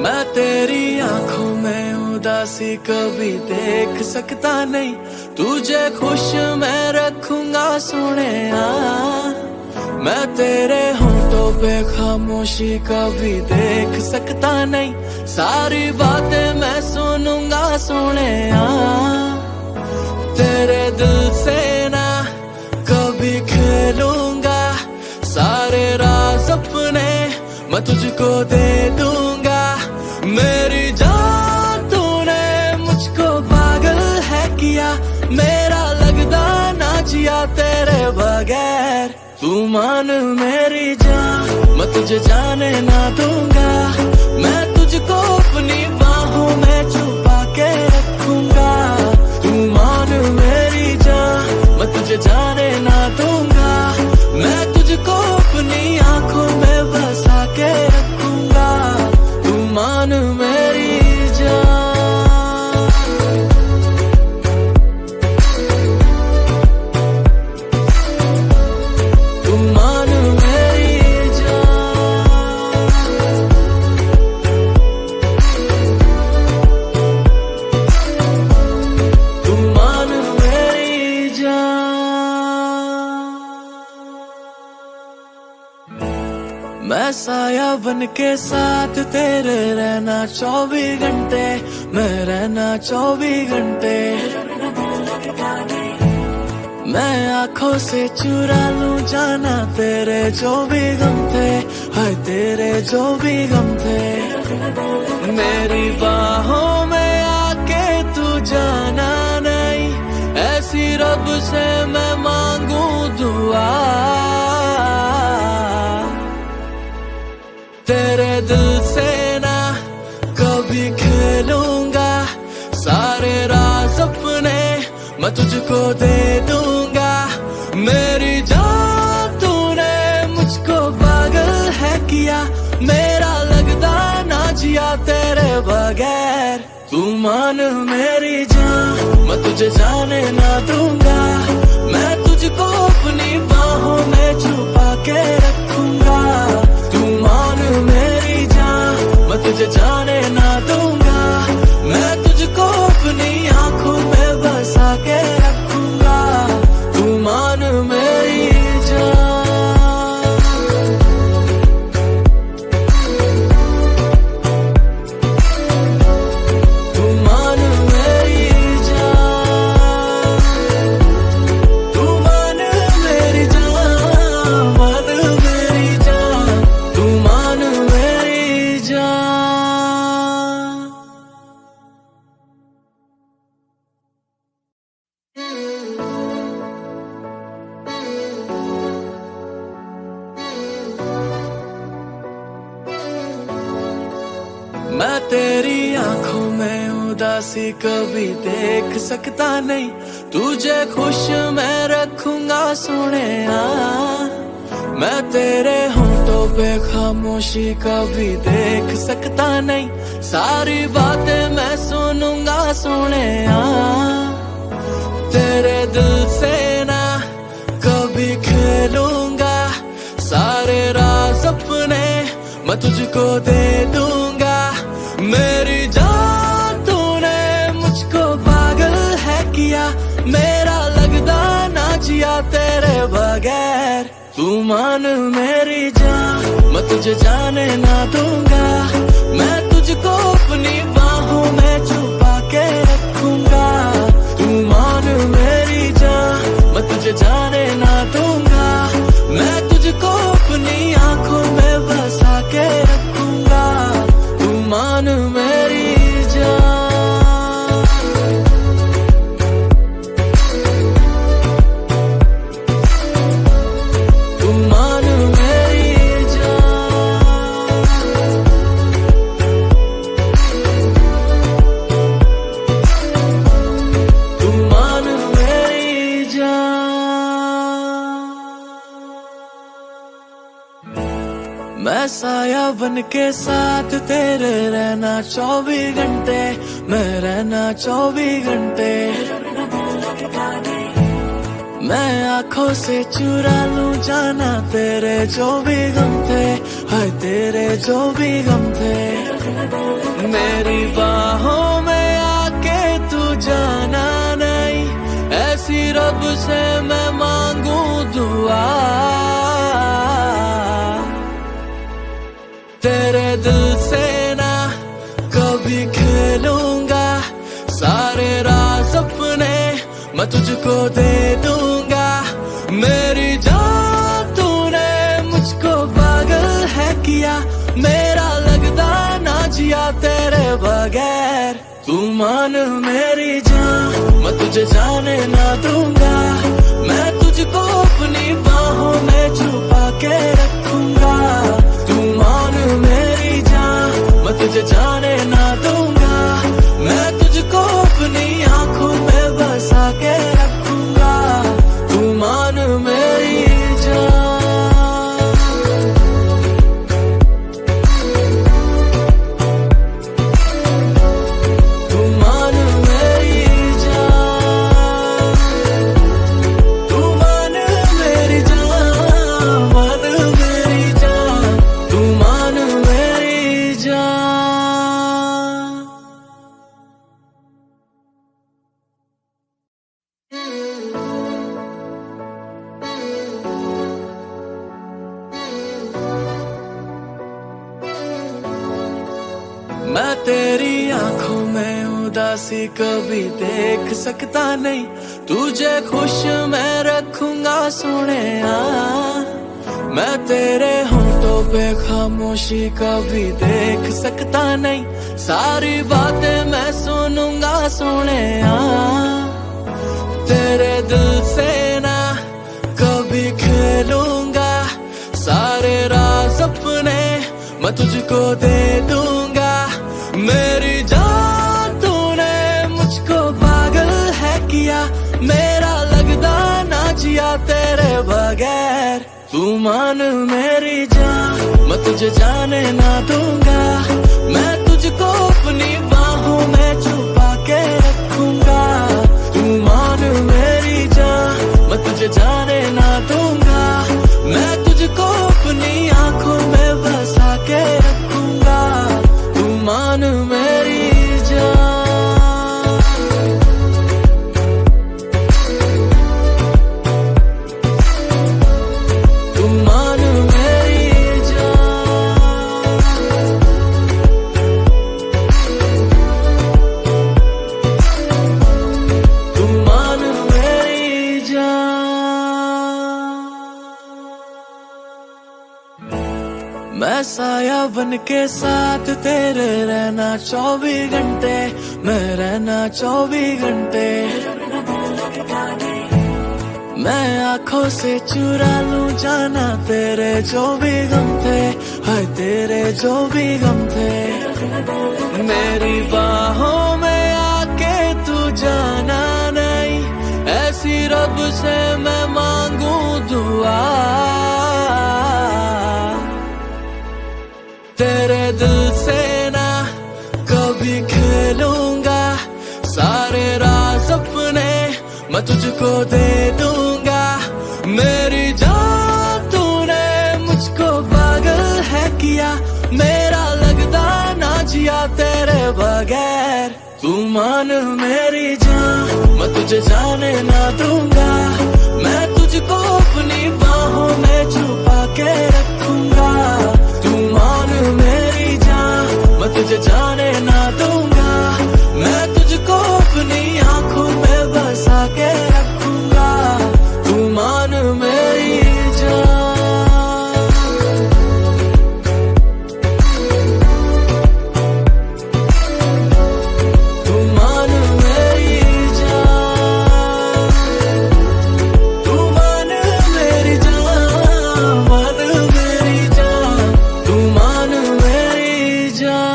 मैं तेरी आंखों में उदासी कभी देख सकता नहीं, तुझे खुश मैं रखूंगा सोनिया। मैं तेरे होठों पे खामोशी कभी देख सकता नहीं, सारी बातें मैं सुनूंगा सोनिया। तेरे दिल से ना कभी खेलूंगा, सारे राज अपने मैं तुझको दे दूंगा। मेरी जान तूने मुझको पागल है किया, मेरा लगदा ना जिया तेरे बगैर। तू मान मेरी जान, मैं तुझे जाने ना दूंगा। मैं तुझको अपनी बाहों में छुपा के रखूंगा। तू मान मेरी जान, मैं तुझे जाने ना दूंगा। मैं तुझको अपनी आंखों में बसा के रखूंगा। तू मान मेरी जान। तू मान मेरी जान। तू मान मेरी जान। मैं साया बन के साथ तेरे रहना 24 घंटे, मैं रहना 24 घंटे। मैं आंखों से चुरा लूं जाना तेरे जो भी गम थे, हाय तेरे जो भी गम थे। मेरी बाहों में आके तू जाना नहीं, ऐसी रब से मैं मांगू दुआ। तेरे दिल से ना कभी खेलूंगा, सारे राज अपने मैं तुझको दे दूंगा। मेरी जान तूने मुझको पागल है किया, मेरा लगदा ना जिया तेरे बगैर। तू मान मेरी जान, मैं तुझे जाने ना दूंगा। मैं तुझको अपनी बाहों में छुपा के रखूंगा। तू मान मेरी जान, मैं तुझे जाने ना दूंगा। मैं तुझको अपनी आंखों में बसा के रखूंगा। तू मान मेरी जान। तू मान मेरी जान। तू मान मेरी जान, मान मेरी जान। तू मान मेरी जान। मैं तेरी आंखों में उदासी कभी देख सकता नहीं, तुझे खुश मैं रखूंगा सोनिया। मैं तेरे होठों पे खामोशी कभी देख सकता नहीं, सारी बातें मैं सुनूंगा सोनिया। तेरे दिल से ना कभी खेलूंगा, सारे राज अपने मैं तुझको दे दूंगा। मेरी जान तूने मुझको पागल है किया, मेरा लगदा ना जिया तेरे बगैर। तू मान मेरी जान, मैं तुझे जाने ना दूंगा। मैं तुझको अपनी बाहों में छुपा के रखूंगा। तू मान मेरी जान, मैं तुझे जाने ना दूंगा। मैं तुझको अपनी आंखों में बसा के रखूंगा। तू मान मेरी जान। तू मान मेरी जान। तू मान मेरी जान। मैं साया बन के साथ तेरे रहना 24 घंटे, मैं रहना 24 घंटे। मैं आंखों से चुरा लूं जाना तेरे जो भी गम थे, हाय तेरे जो भी गम थे। मेरी बाहों में आके तू जाना नहीं, ऐसी रब से मैं मांगू दुआ। तेरे दिल से ना कभी खेलूंगा, सारे राज अपने मैं तुझको दे दूंगा। मेरी जान तूने मुझको पागल है किया, मेरा लगता ना जिया तेरे बगैर। तू मान मेरी जान, मैं तुझे जाने ना दूंगा, मैं तुझको अपनी बाहों में छुपा के रखूंगा। तू मान मेरी जान, मैं तुझे जाने ना दूंगा, मैं तुझको अपनी आंखों में बसा के रखूंगा। तू मान मेरी जान, तू मान मेरी जान, तू मान मेरी जान, मान मेरी जान, तू मान मेरी जान। मैं तेरी आंखों में उदासी कभी देख सकता नहीं, तुझे खुश मैं रखूंगा सोनिया। मैं तेरे होंठों पे खामोशी कभी देख सकता नहीं, सारी बातें मैं सुनूंगा सोनिया। तेरे दिल से ना कभी खेलूंगा, सारे राज अपने मैं तुझको दे दूंगा। मेरी जान तूने मुझको पागल है किया, मेरा लगता ना जिया तेरे बगैर। तू मान मेरी जान, मैं तुझे जाने ना दूंगा, मैं तुझको अपनी बाहों में छुपा के रखूंगा। तू मान मेरी जान, मैं तुझे जाने ना दूंगा, मैं तुझको अपनी आंखों में बसा के रखूंगा। तू मान मेरी जान, तू मान मेरी जान, तू मान मेरी जान। मैं साया बन के साथ तेरे रहना 24 घंटे, मैं रहना 24 घंटे। मैं आंखों से चुरा लूं जाना तेरे जो भी गम थे, हाय तेरे जो भी गम थे। मेरी बाहों में आके तू जाना नहीं, ऐसी रब से मैं मांगू दुआ। तेरे दिल से ना कभी खेलूंगा, सारे राज अपने मैं तुझको दे दूंगा। मेरी जान तूने मुझको पागल है किया, मेरा लगता ना जिया तेरे बगैर। तू मान मेरी जान, मैं तुझे जाने ना दूंगा, मैं तुझको अपनी बाहों में छुपा के रखूंगा। तू मान मेरी जान, मैं तुझे जाने ना दूंगा, मैं तुझको अपनी आंखों में बसा के रखूंगा। तू मान मेरी जान, तू मान मेरी जान, तू मान मेरी जान, मान मेरी जान, तू मान मेरी जान।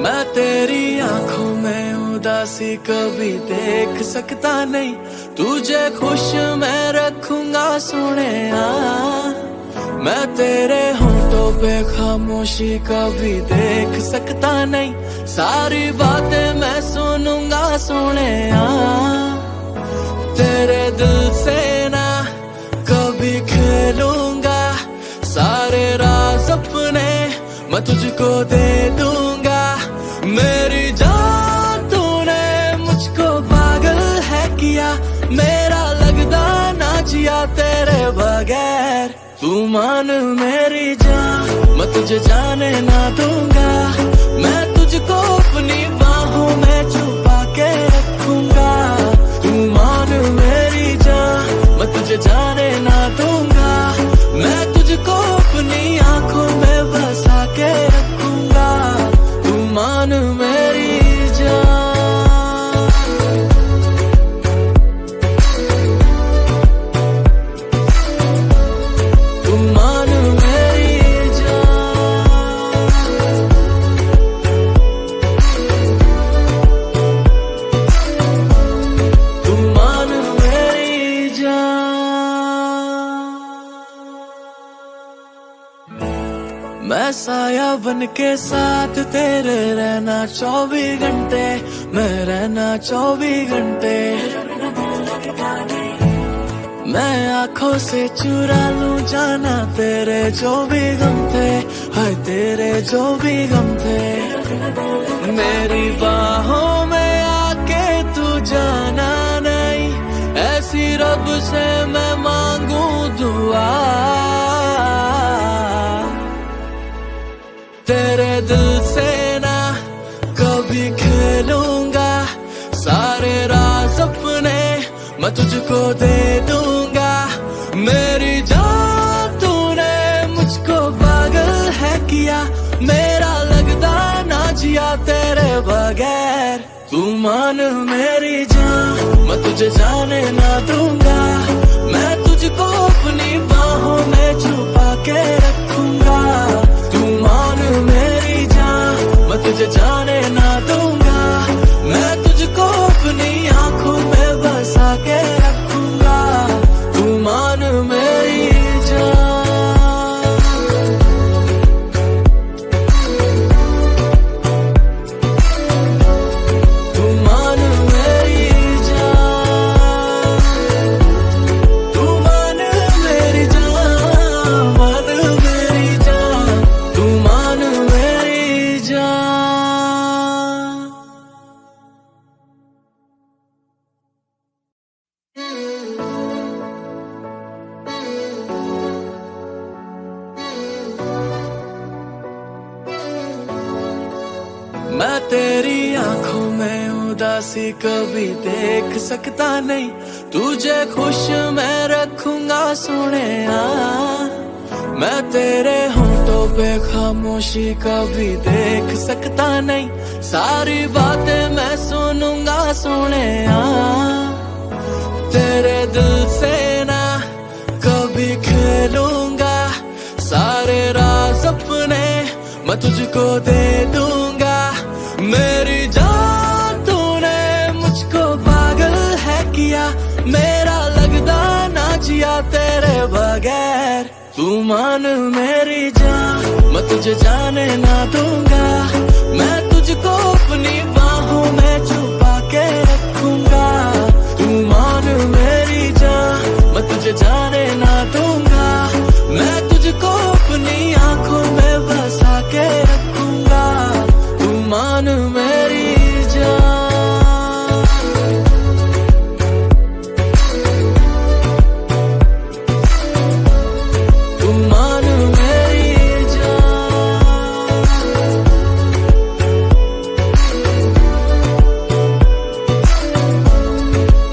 मैं तेरी आंखों में उदासी कभी देख सकता नहीं, तुझे खुश मैं रखूंगा सोनिया। मैं तेरे होठों पे खामोशी कभी देख सकता नहीं, सारी बातें मैं सुनूंगा सोनिया। तेरे दिल से ना कभी खेलूंगा, सारे राज अपने मैं तुझको दे दूंगा। मेरी जान तूने मुझको पागल है किया, मेरा लगदा ना जिया तेरे बगैर। तू मान मेरी जान, मैं तुझे जाने ना दूंगा। मैं तुझको अपनी बाहों में छुपा के रखूंगा। तू मान मेरी जान, मैं तुझे जाने ना दूंगा। मैं तुझको अपनी आंखों में बसा के रखूंगा। तू मान मेरी जान। तू मान मेरी जान। तू मान मेरी जान। मैं साया बन के साथ तेरे रहना 24 घंटे, मैं रहना 24 घंटे। मैं आंखों से चुरा लूं जाना तेरे जो भी गम थे, हाय तेरे जो भी गम थे। मेरी बाहों में आके तू जाना नहीं, ऐसी रब से मैं मांगू दुआ। तेरे दिल से ना कभी खेलूंगा, सारे राज अपने मैं तुझको दे दूंगा। मेरी जान तूने मुझको पागल है किया, मेरा लगदा ना जिया तेरे बगैर। तू मान मेरी जान, मैं तुझे जाने ना दूंगा। मैं तुझको अपनी बाहों में छुपा के रखूंगा। तू मान मेरी जान, मैं तुझे जाने ना दूंगा। मैं तुझको अपनी आंखों में बसा के रखूंगा। तू मान मेरी जान। तू मान मेरी जान। तू मान मेरी जान, मान मेरी जान। तू मान मेरी जान। मैं तेरी आंखों में उदासी कभी देख सकता नहीं, तुझे खुश मैं रखूंगा सोनिया। मैं तेरे होठों पे खामोशी कभी देख सकता नहीं, सारी बातें मैं सुनूंगा सोनिया। तेरे दिल से ना कभी खेलूंगा, सारे राज अपने मैं तुझको दे दूंगा। मेरी जान तूने मुझको पागल है किया, मेरा लगदा ना जिया तेरे बगैर। तू मान मेरी जान, मैं तुझे जाने ना दूंगा। मैं तुझको अपनी बाहों में छुपा के रखूंगा। तू मान मेरी जान, मैं तुझे जाने ना दूंगा। मैं तुझको अपनी आंखों में बसा के रखूंगा। तू मान मेरी जान। तू मान मेरी जान।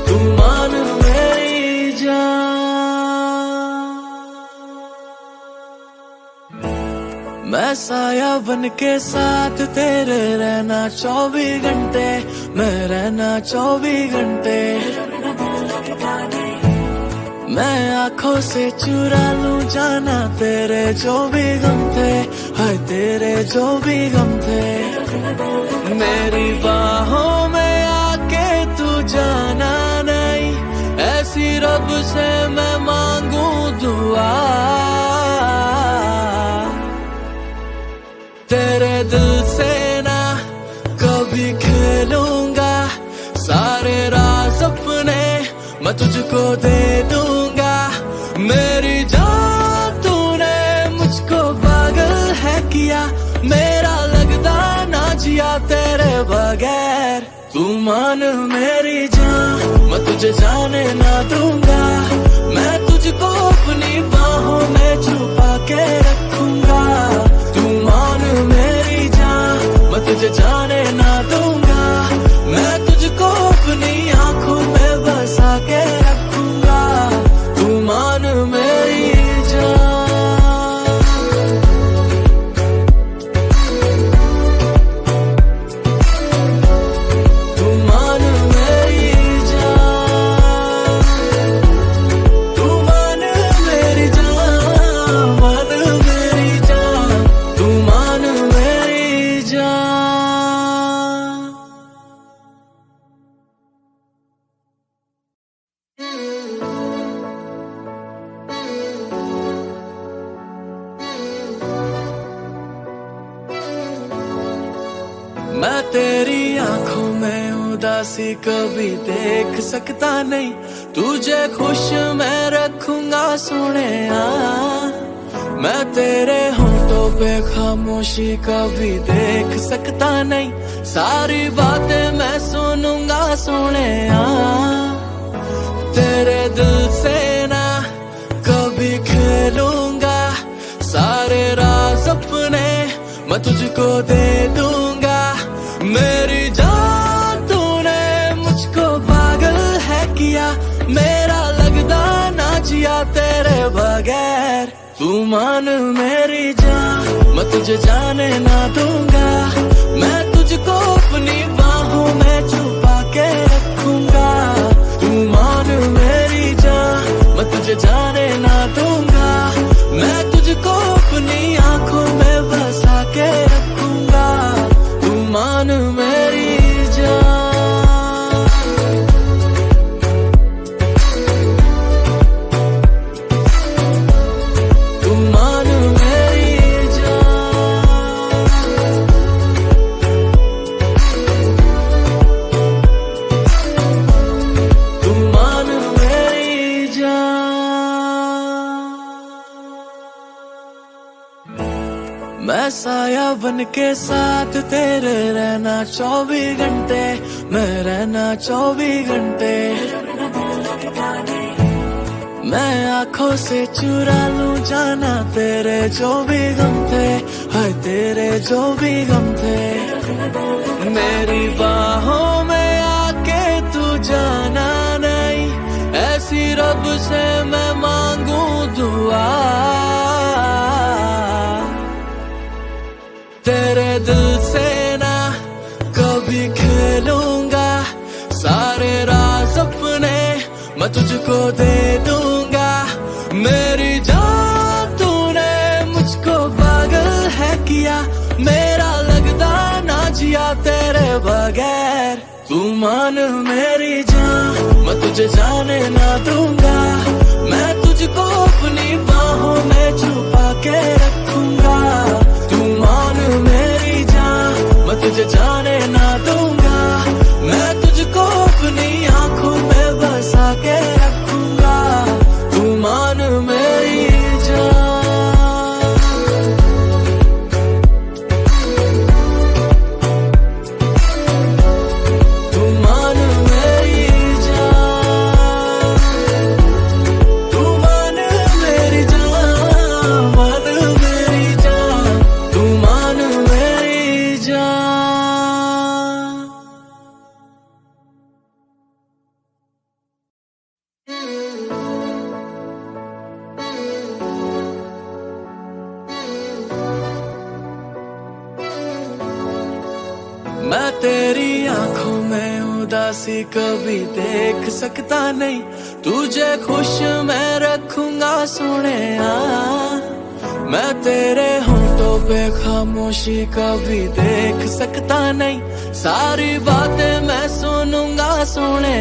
तू मान मेरी जान। मैं साया बन के साथ तेरे रहना 24 घंटे, मैं रहना 24 घंटे। मैं आंखों से चुरा लूं जाना तेरे जो भी गम थे, हाय तेरे जो भी गम थे। मेरी बाहों में जाना नहीं, ऐसी रब से मैं मांगू दुआ। तेरे दिल से ना कभी खेलूंगा, सारे राज अपने मैं तुझको दे दूंगा। मेरी जान तूने मुझको पागल है किया, मेरा लगता ना जिया तेरे बगैर। तू मान मेरी जान, मैं तुझे जाने ना दूंगा, मैं तुझको अपनी बाहों में छुपा के रखूंगा। तू मान मेरी जान, मैं तुझे जाने ना दूंगा, मैं तुझको अपनी आंखों में बसा के रखूंगा। तू मान मेरी जान, तू मान मेरी जान, तू मान मेरी जान, मान मेरी जान, तू मान मेरी जान। मैं तेरी आंखों में उदासी कभी देख सकता नहीं, तुझे खुश मैं रखूंगा सोनिया। मैं तेरे होंठों पे खामोशी कभी देख सकता नहीं, सारी बातें मैं सुनूंगा सोनिया। तेरे दिल से ना कभी खेलूंगा, सारे राज अपने मैं तुझको दे दूंगा। मेरी जान तूने मुझको पागल है किया, मेरा लगता ना जिया तेरे बगैर। तू मान मेरी जान, मैं तुझे जाने ना दूंगा, मैं तुझको अपनी बाहों में छुपा के रखूंगा। तू मान मेरी जान, मैं तुझे जाने ना दूंगा, मैं तुझको अपनी आंखों में बसा के रखूंगा। तू मान मेरी जान, तू मान मेरी जान, तू मान मेरी जान। मैं साया बन के साथ तेरे रहना 24 घंटे, मैं रहना 24 घंटे। मैं आंखों से चुरा लूं जाना तेरे जो भी गम थे, हाय तेरे जो भी गम थे। मेरी बाहों में आके तू जाना नहीं, ऐसी रब से मैं मांगू दुआ। तेरे दिल से ना कभी खेलूंगा, सारे राज अपने मैं तुझको दे दूंगा। मेरी जान तूने मुझको पागल है किया, मेरा लगता ना जिया तेरे बगैर। तू मान मेरी जान, मैं तुझे जाने ना दूंगा, मैं तुझको अपनी बाहों में छुपा के रखूंगा। तू मान मेरी जान, मैं तुझे जाने ना दूंगा, मैं तुझको अपनी आंखों में बसा के रखूंगा। तू मान मेरी जान, तू मान मेरी जान, तू मान मेरी जान, मान मेरी जान, तू मान मेरी जान। मैं तेरी आंखों में उदासी कभी देख सकता नहीं, तुझे खुश मैं रखूंगा सोनिया। मैं तेरे होठों पे खामोशी कभी देख सकता नहीं, सारी बातें मैं सुनूंगा सोने।